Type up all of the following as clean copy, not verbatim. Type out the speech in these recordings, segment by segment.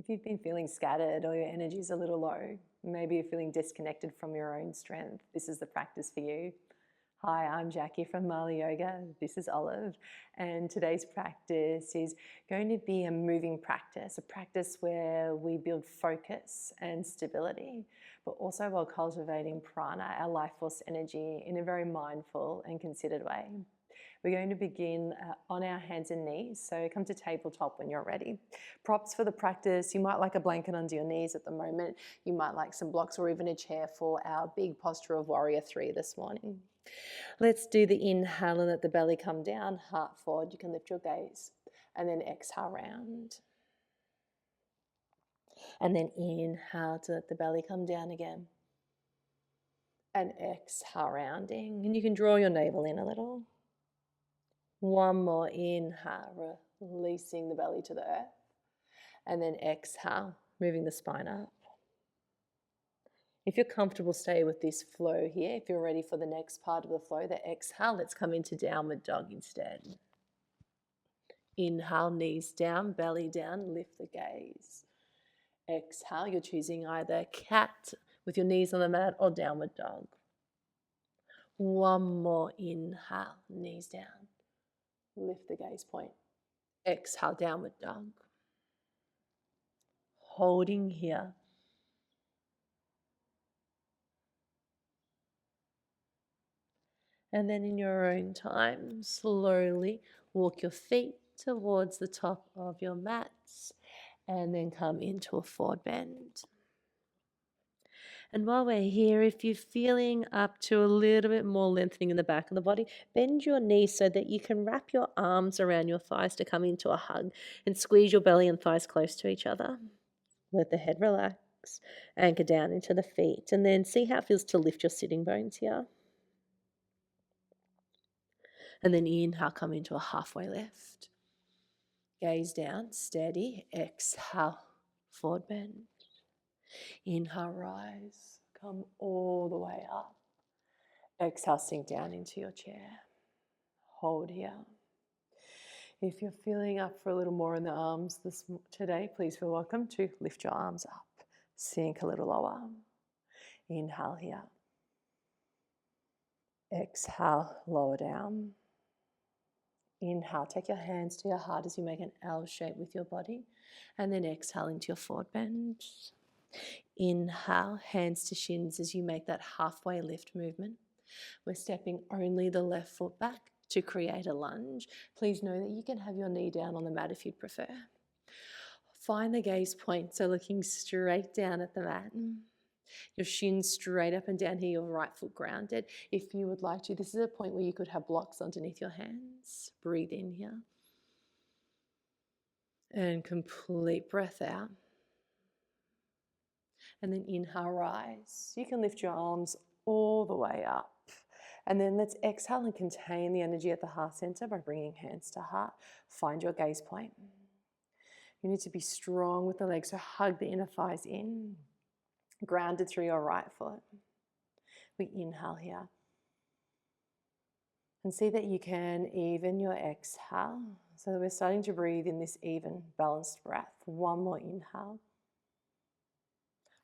If you've been feeling scattered or your energy's a little low, maybe you're feeling disconnected from your own strength, this is the practice for you. Hi, I'm Jackie from Mali Yoga. This is Olive, and today's practice is going to be a moving practice, a practice where we build focus and stability, but also while cultivating prana, our life force energy, in a very mindful and considered way. We're going to begin on our hands and knees, so come to tabletop when you're ready. Props for the practice, you might like a blanket under your knees at the moment, you might like some blocks or even a chair for our big posture of warrior 3 this morning. Let's do the inhale and let the belly come down, heart forward, you can lift your gaze, and then exhale round. And then inhale to let the belly come down again. And exhale rounding, and you can draw your navel in a little. One more inhale, releasing the belly to the earth. And then exhale, moving the spine up. If you're comfortable, stay with this flow here. If you're ready for the next part of the flow, the exhale, let's come into downward dog instead. Inhale, knees down, belly down, lift the gaze. Exhale, you're choosing either cat with your knees on the mat or downward dog. One more inhale, knees down. Lift the gaze point. Exhale, downward dog. Holding here. And then in your own time, slowly walk your feet towards the top of your mats and then come into a forward bend. And while we're here, if you're feeling up to a little bit more lengthening in the back of the body, bend your knees so that you can wrap your arms around your thighs to come into a hug and squeeze your belly and thighs close to each other. Let the head relax, anchor down into the feet, and then see how it feels to lift your sitting bones here. And then inhale, come into a halfway lift. Gaze down, steady, exhale, forward bend. Inhale, rise, come all the way up. Exhale, sink down into your chair. Hold here. If you're feeling up for a little more in the arms today, please feel welcome to lift your arms up. Sink a little lower. Inhale here. Exhale, lower down. Inhale, take your hands to your heart as you make an L shape with your body, and then exhale into your forward bend. Inhale, hands to shins as you make that halfway lift movement. We're stepping only the left foot back to create a lunge. Please know that you can have your knee down on the mat if you'd prefer. Find the gaze point, so looking straight down at the mat. Your shins straight up and down here, your right foot grounded. If you would like to, this is a point where you could have blocks underneath your hands. Breathe in here. And complete breath out. And then inhale, rise. You can lift your arms all the way up. And then let's exhale and contain the energy at the heart center by bringing hands to heart. Find your gaze point. You need to be strong with the legs, so hug the inner thighs in. Grounded through your right foot. We inhale here. And see that you can even your exhale. So we're starting to breathe in this even, balanced breath. One more inhale.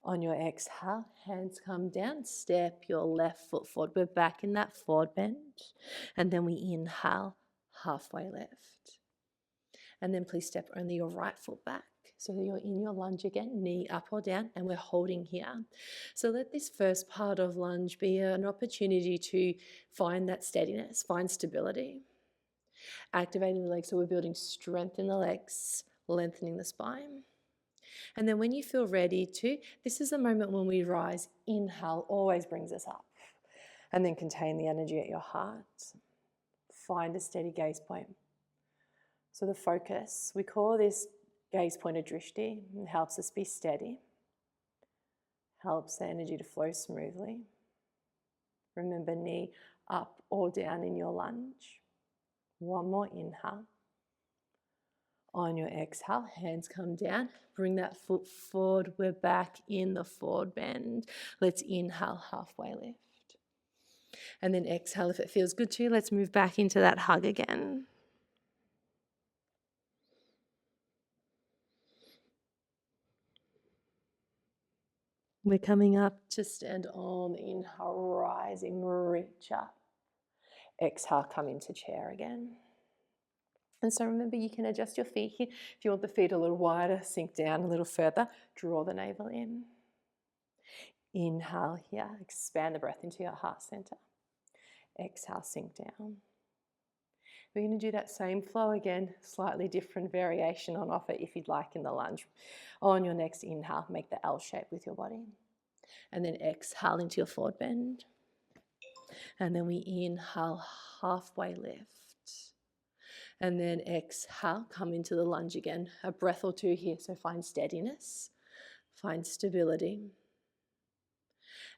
On your exhale, hands come down, step your left foot forward. We're back in that forward bend. And then we inhale, halfway lift. And then please step only your right foot back. So you're in your lunge again, knee up or down, and we're holding here. So let this first part of lunge be an opportunity to find that steadiness, find stability. Activating the legs, so we're building strength in the legs, lengthening the spine. And then when you feel ready to, this is the moment when we rise. Inhale always brings us up. And then contain the energy at your heart. Find a steady gaze point. So the focus, we call this gaze point a drishti. It helps us be steady. Helps the energy to flow smoothly. Remember, knee up or down in your lunge. One more inhale. On your exhale, hands come down. Bring that foot forward. We're back in the forward bend. Let's inhale, halfway lift. And then exhale if it feels good to you. Let's move back into that hug again. We're coming up to stand on the inhale, rising, reach up. Exhale, come into chair again. And so remember, you can adjust your feet here. If you want the feet a little wider, sink down a little further, draw the navel in. Inhale here, expand the breath into your heart center. Exhale, sink down. We're going to do that same flow again, slightly different variation on offer if you'd like in the lunge. On your next inhale, make the L shape with your body. And then exhale into your forward bend. And then we inhale, halfway lift. And then exhale, come into the lunge again. A breath or two here, so find steadiness, find stability.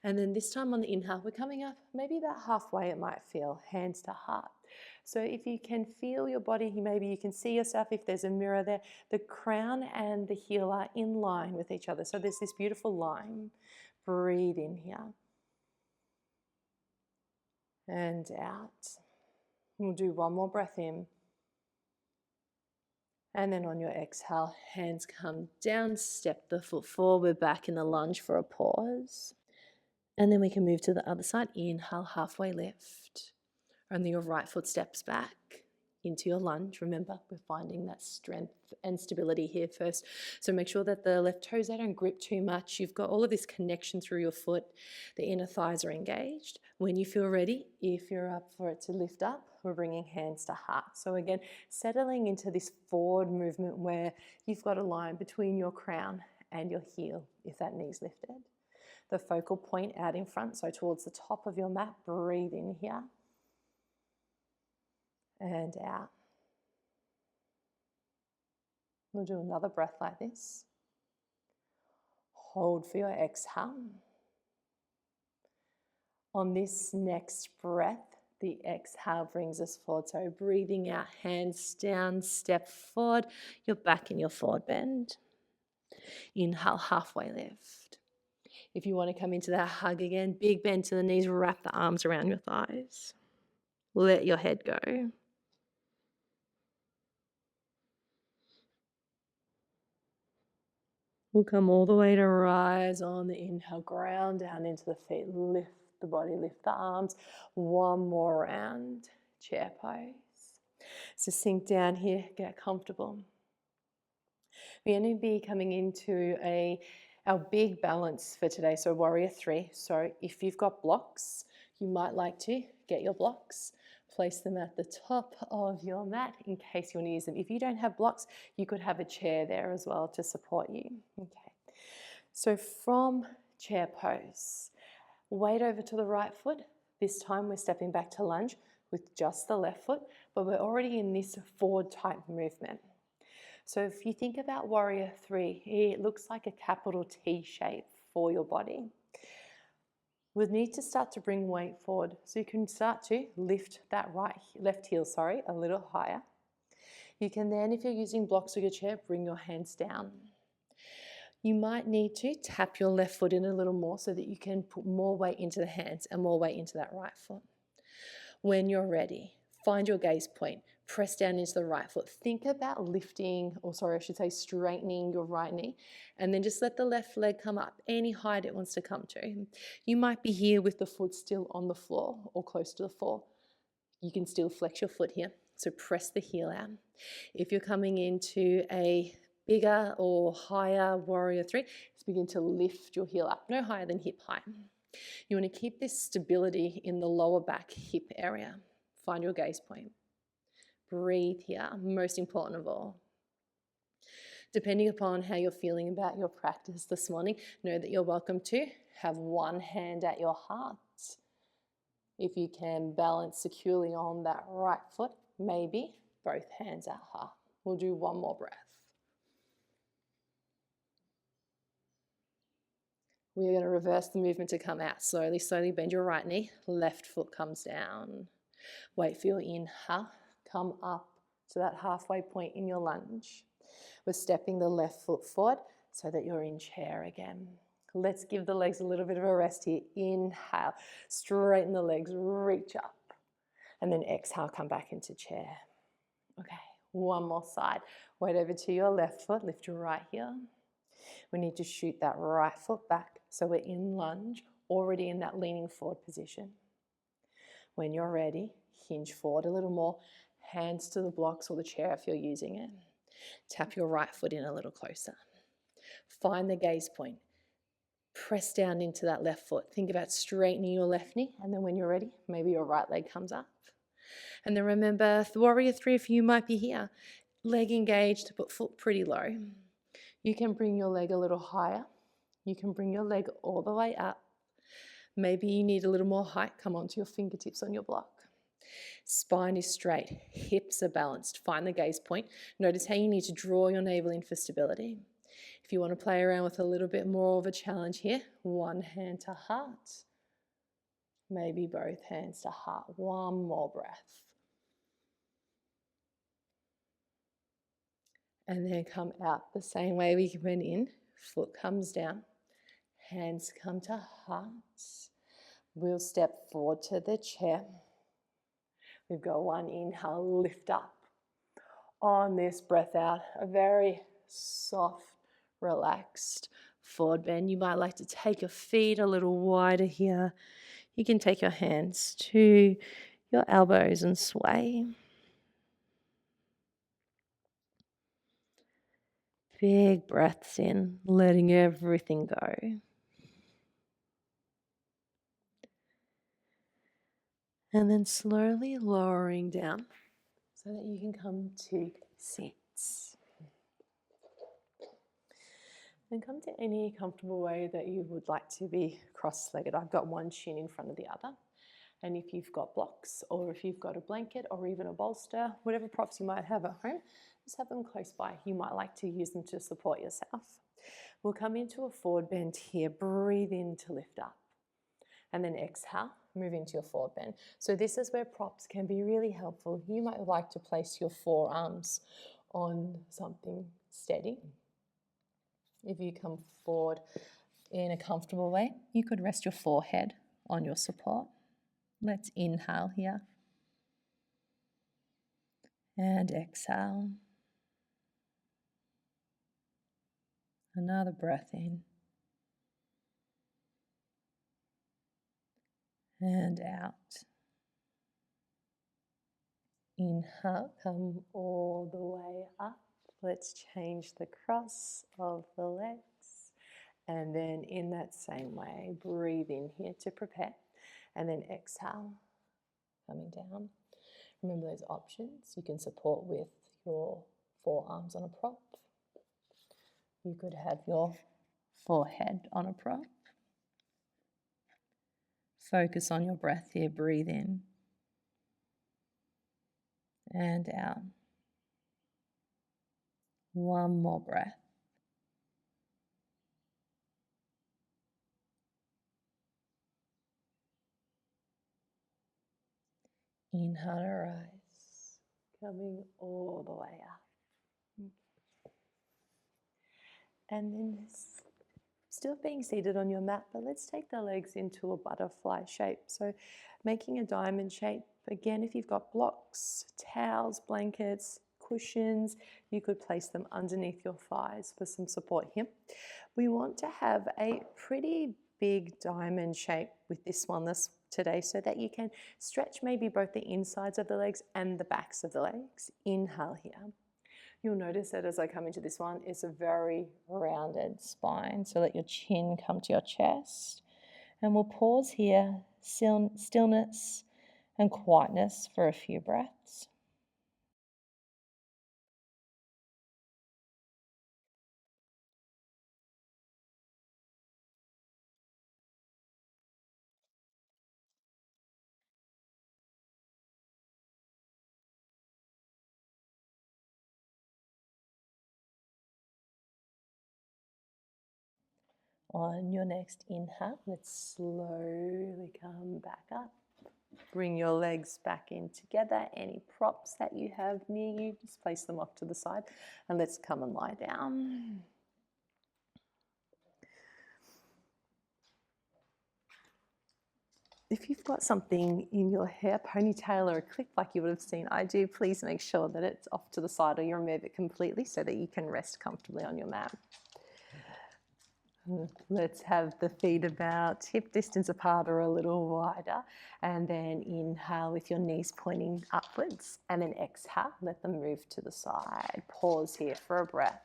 And then this time on the inhale, we're coming up maybe about halfway it might feel, hands to heart. So if you can feel your body, maybe you can see yourself if there's a mirror there, the crown and the heel are in line with each other. So there's this beautiful line. Breathe in here. And out. We'll do one more breath in. And then on your exhale, hands come down, step the foot forward. We're back in the lunge for a pause. And then we can move to the other side. Inhale, halfway lift. Only your right foot steps back into your lunge. Remember, we're finding that strength and stability here first. So make sure that the left toes, they don't grip too much. You've got all of this connection through your foot. The inner thighs are engaged. When you feel ready, if you're up for it to lift up, we're bringing hands to heart. So again, settling into this forward movement where you've got a line between your crown and your heel, if that knee's lifted. The focal point out in front, so towards the top of your mat. Breathe in here. And out. We'll do another breath like this. Hold for your exhale. On this next breath, the exhale brings us forward. So breathing out, hands down, step forward. You're back in your forward bend. Inhale, halfway lift. If you want to come into that hug again, big bend to the knees, wrap the arms around your thighs. Let your head go. We'll come all the way to rise on the inhale, ground down into the feet, lift the body, lift the arms. One more round, chair pose. So sink down here, get comfortable. We're going to be coming into our big balance for today, so warrior 3. So if you've got blocks, you might like to get your blocks, place them at the top of your mat in case you want to use them. If you don't have blocks, you could have a chair there as well to support you. Okay. So from chair pose, weight over to the right foot. This time we're stepping back to lunge with just the left foot, but we're already in this forward type movement. So if you think about warrior 3, it looks like a capital T shape for your body. We'll need to start to bring weight forward. So you can start to lift that left heel, a little higher. You can then, if you're using blocks or your chair, bring your hands down. You might need to tap your left foot in a little more so that you can put more weight into the hands and more weight into that right foot. When you're ready, find your gaze point. Press down into the right foot. Think about straightening your right knee, and then just let the left leg come up any height it wants to come to. You might be here with the foot still on the floor or close to the floor. You can still flex your foot here, so press the heel out. If you're coming into a bigger or higher warrior 3, just begin to lift your heel up, no higher than hip height. You want to keep this stability in the lower back hip area. Find your gaze point. Breathe here, most important of all. Depending upon how you're feeling about your practice this morning, know that you're welcome to have one hand at your heart. If you can balance securely on that right foot, maybe both hands at heart. We'll do one more breath. We're going to reverse the movement to come out. Slowly, slowly bend your right knee. Left foot comes down. Wait for your inhale. Come up to that halfway point in your lunge. We're stepping the left foot forward so that you're in chair again. Let's give the legs a little bit of a rest here. Inhale, straighten the legs, reach up. And then exhale, come back into chair. Okay, one more side. Weight over to your left foot, lift your right heel. We need to shoot that right foot back. So we're in lunge, already in that leaning forward position. When you're ready, hinge forward a little more, hands to the blocks or the chair if you're using it. Tap your right foot in a little closer. Find the gaze point. Press down into that left foot. Think about straightening your left knee, and then when you're ready, maybe your right leg comes up. And then remember, the warrior three, if you might be here, leg engaged, but foot pretty low. You can bring your leg a little higher. You can bring your leg all the way up. Maybe you need a little more height. Come onto your fingertips on your block. Spine is straight, hips are balanced. Find the gaze point. Notice how you need to draw your navel in for stability. If you want to play around with a little bit more of a challenge here, one hand to heart. Maybe both hands to heart. One more breath. And then come out the same way we went in. Foot comes down. Hands come to heart. We'll step forward to the chair. We've got one inhale, lift up. On this breath out, a very soft, relaxed forward bend. You might like to take your feet a little wider here. You can take your hands to your elbows and sway. Big breaths in, letting everything go. And then slowly lowering down so that you can come to sits. And come to any comfortable way that you would like to be cross-legged. I've got one shin in front of the other. And if you've got blocks or if you've got a blanket or even a bolster, whatever props you might have at home, just have them close by. You might like to use them to support yourself. We'll come into a forward bend here. Breathe in to lift up. And then exhale, move into your forward bend. So this is where props can be really helpful. You might like to place your forearms on something steady. If you come forward in a comfortable way, you could rest your forehead on your support. Let's inhale here. And exhale. Another breath in. And out. Inhale, come all the way up. Let's change the cross of the legs. And then in that same way, breathe in here to prepare. And then exhale, coming down. Remember those options. You can support with your forearms on a prop. You could have your forehead on a prop. Focus on your breath here. Breathe in and out. One more breath. Inhale to rise, coming all the way up. And then still being seated on your mat, but let's take the legs into a butterfly shape. So making a diamond shape. Again, if you've got blocks, towels, blankets, cushions, you could place them underneath your thighs for some support here. We want to have a pretty big diamond shape with this one today so that you can stretch maybe both the insides of the legs and the backs of the legs. Inhale here. You'll notice that as I come into this one, it's a very rounded spine. So let your chin come to your chest. And we'll pause here, stillness and quietness for a few breaths. On your next inhale, let's slowly come back up. Bring your legs back in together. Any props that you have near you, just place them off to the side. And let's come and lie down. If you've got something in your hair, ponytail or a clip like you would have seen I do, please make sure that it's off to the side or you remove it completely so that you can rest comfortably on your mat. Let's have the feet about hip distance apart or a little wider. And then inhale with your knees pointing upwards. And then exhale, let them move to the side. Pause here for a breath.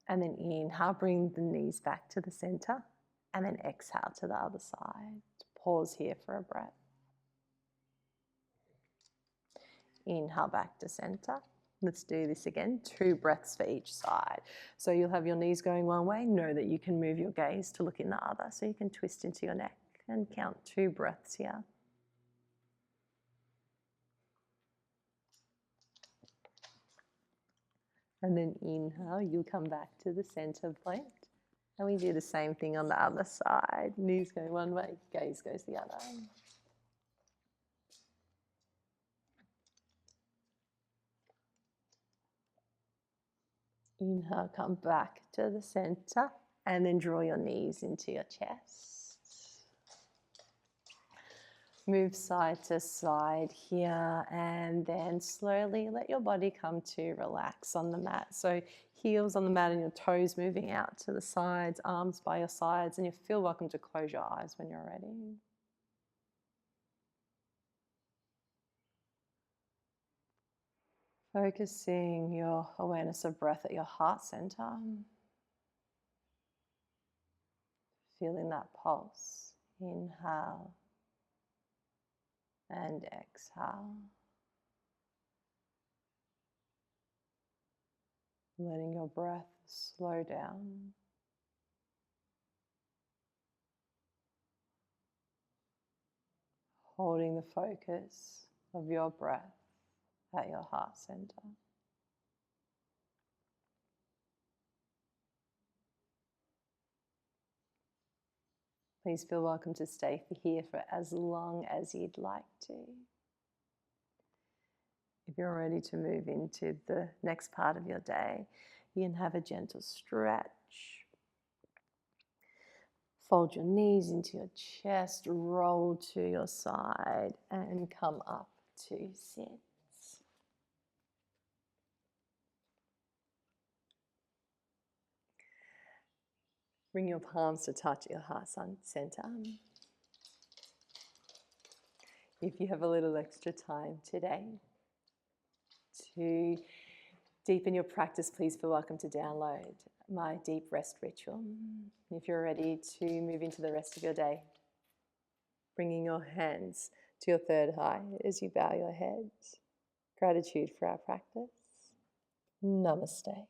And then inhale, bring the knees back to the center. And then exhale to the other side. Pause here for a breath. Inhale back to center. Let's do this again, 2 breaths for each side. So you'll have your knees going one way. Know that you can move your gaze to look in the other. So you can twist into your neck and count 2 breaths here. And then inhale, you'll come back to the center point. And we do the same thing on the other side. Knees go one way, gaze goes the other. Inhale, come back to the center and then draw your knees into your chest. Move side to side here and then slowly let your body come to relax on the mat. So heels on the mat and your toes moving out to the sides, arms by your sides, and you feel welcome to close your eyes when you're ready. Focusing your awareness of breath at your heart center. Feeling that pulse. Inhale and exhale. Letting your breath slow down. Holding the focus of your breath at your heart center. Please feel welcome to stay here for as long as you'd like to. If you're ready to move into the next part of your day, you can have a gentle stretch. Fold your knees into your chest, roll to your side, and come up to sit. Bring your palms to touch your heart center. If you have a little extra time today to deepen your practice, please feel welcome to download my deep rest ritual. If you're ready to move into the rest of your day, bringing your hands to your third eye as you bow your head. Gratitude for our practice. Namaste.